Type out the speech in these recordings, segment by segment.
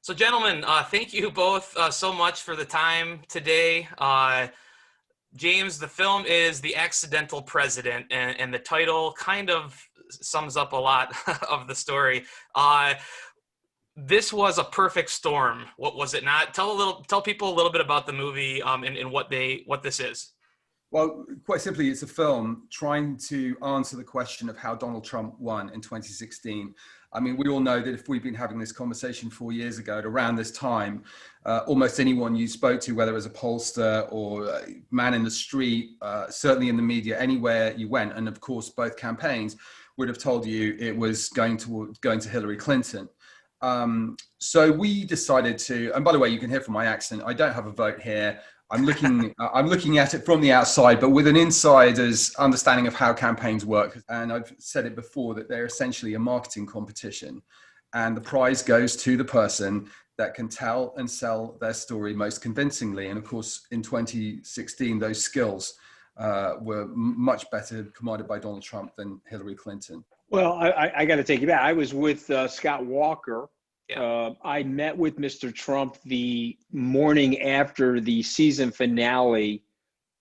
So, gentlemen, thank you both so much for the time today. James, the film is The Accidental President, and the title kind of sums up a lot of the story. This was a perfect storm. What was it not? Tell people a little bit about the movie and what this is. Well, quite simply, it's a film trying to answer the question of how Donald Trump won in 2016. I mean, we all know that if we've been having this conversation 4 years ago at around this time, almost anyone you spoke to, whether as a pollster or a man in the street, certainly in the media, anywhere you went, and of course, both campaigns would have told you it was going to Hillary Clinton. So we decided to, and by the way, you can hear from my accent, I don't have a vote here. I'm looking at it from the outside, but with an insider's understanding of how campaigns work. And I've said it before that they're essentially a marketing competition, and the prize goes to the person that can tell and sell their story most convincingly. And of course, in 2016, those skills were much better commanded by Donald Trump than Hillary Clinton. Well, I got to take you back. I was with Scott Walker. Yeah. I met with Mr. Trump the morning after the season finale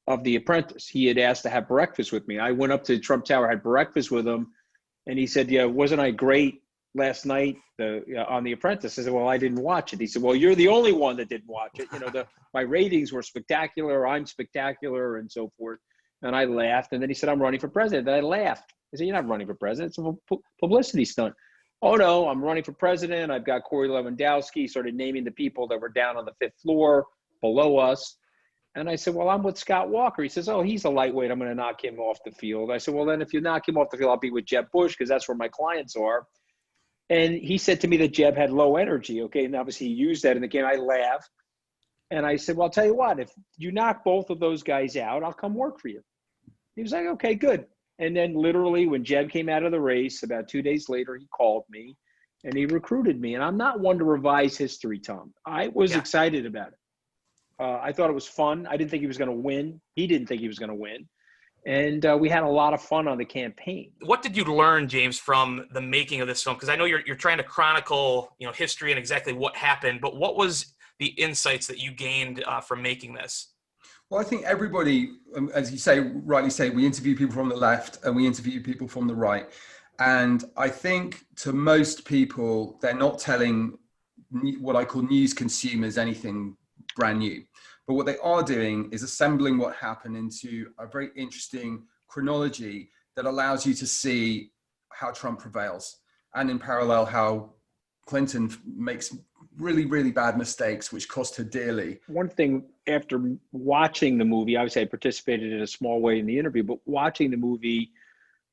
of The Apprentice. He had asked to have breakfast with me. I went up to Trump Tower, had breakfast with him, and he said, "Yeah, wasn't I great last night on The Apprentice?" I said, "Well, I didn't watch it." He said, "Well, you're the only one that didn't watch it. You know, my ratings were spectacular. I'm spectacular, and so forth." And I laughed, and then he said, "I'm running for president." And I laughed. I said, "You're not running for president. It's a publicity stunt." "Oh, no, I'm running for president. I've got Corey Lewandowski," started naming the people that were down on the fifth floor below us. And I said, "Well, I'm with Scott Walker." He says, "Oh, he's a lightweight. I'm going to knock him off the field." I said, "Well, then if you knock him off the field, I'll be with Jeb Bush because that's where my clients are." And he said to me that Jeb had low energy. Okay. And obviously he used that in the game. I laughed. And I said, "Well, I'll tell you what, if you knock both of those guys out, I'll come work for you." He was like, "Okay, good." And then literally when Jeb came out of the race, about 2 days later, he called me and he recruited me. And I'm not one to revise history, Tom. I was excited about it. I thought it was fun. I didn't think he was going to win. He didn't think he was going to win. And we had a lot of fun on the campaign. What did you learn, James, from the making of this film? Because I know you're trying to chronicle, history and exactly what happened, but what was the insights that you gained from making this? Well, I think everybody, as you rightly say, we interview people from the left and we interview people from the right. And I think to most people, they're not telling what I call news consumers anything brand new. But what they are doing is assembling what happened into a very interesting chronology that allows you to see how Trump prevails, and in parallel, how Clinton makes really, really bad mistakes, which cost her dearly. One thing, after watching the movie, obviously I participated in a small way in the interview, but watching the movie,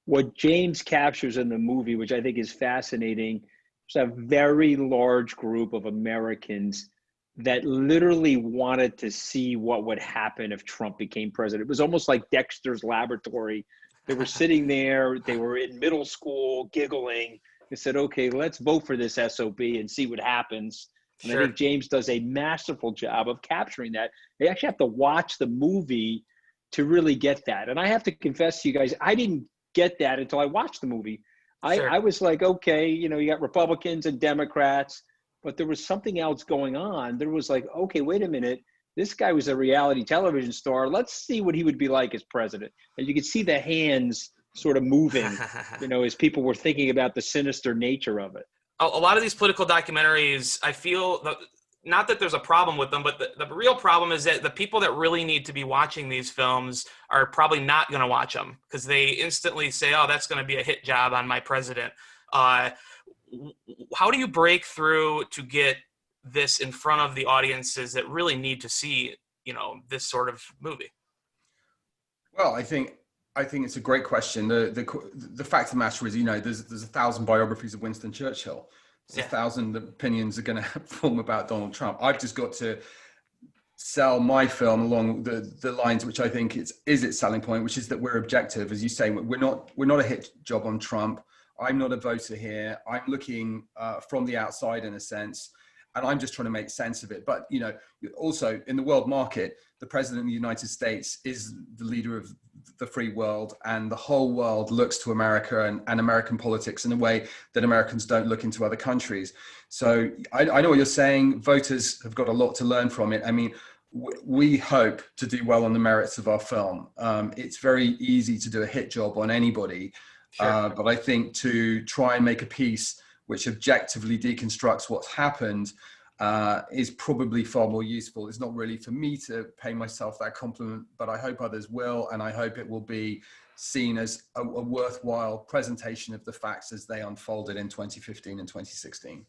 what James captures in the movie, which I think is fascinating, is a very large group of Americans that literally wanted to see what would happen if Trump became president. It was almost like Dexter's Laboratory. They were sitting there, they were in middle school, giggling. They said, "Okay, let's vote for this SOB and see what happens." And Sure. I think James does a masterful job of capturing that. They actually have to watch the movie to really get that. And I have to confess to you guys, I didn't get that until I watched the movie. Sure. I was like, okay, you got Republicans and Democrats, but there was something else going on. There was like, okay, wait a minute. This guy was a reality television star. Let's see what he would be like as president. And you could see the hands sort of moving, as people were thinking about the sinister nature of it. A lot of these political documentaries, I feel, not that there's a problem with them, but the real problem is that the people that really need to be watching these films are probably not going to watch them because they instantly say, "Oh, that's going to be a hit job on my president." How do you break through to get this in front of the audiences that really need to see, this sort of movie? Well, I think it's a great question. The fact of the matter is, there's 1,000 biographies of Winston Churchill. There's 1,000 opinions are going to form about Donald Trump. I've just got to sell my film along the lines which I think is its selling point, which is that we're objective. As you say, we're not a hit job on Trump. I'm not a voter here. I'm looking from the outside in a sense, and I'm just trying to make sense of it. But, also in the world market, the president of the United States is the leader of the free world, and the whole world looks to America and American politics in a way that Americans don't look into other countries. So I know what you're saying. Voters have got a lot to learn from it. I mean, we hope to do well on the merits of our film. It's very easy to do a hit job on anybody, Sure. but I think to try and make a piece which objectively deconstructs what's happened is probably far more useful. It's not really for me to pay myself that compliment, but I hope others will, and I hope it will be seen as a worthwhile presentation of the facts as they unfolded in 2015 and 2016.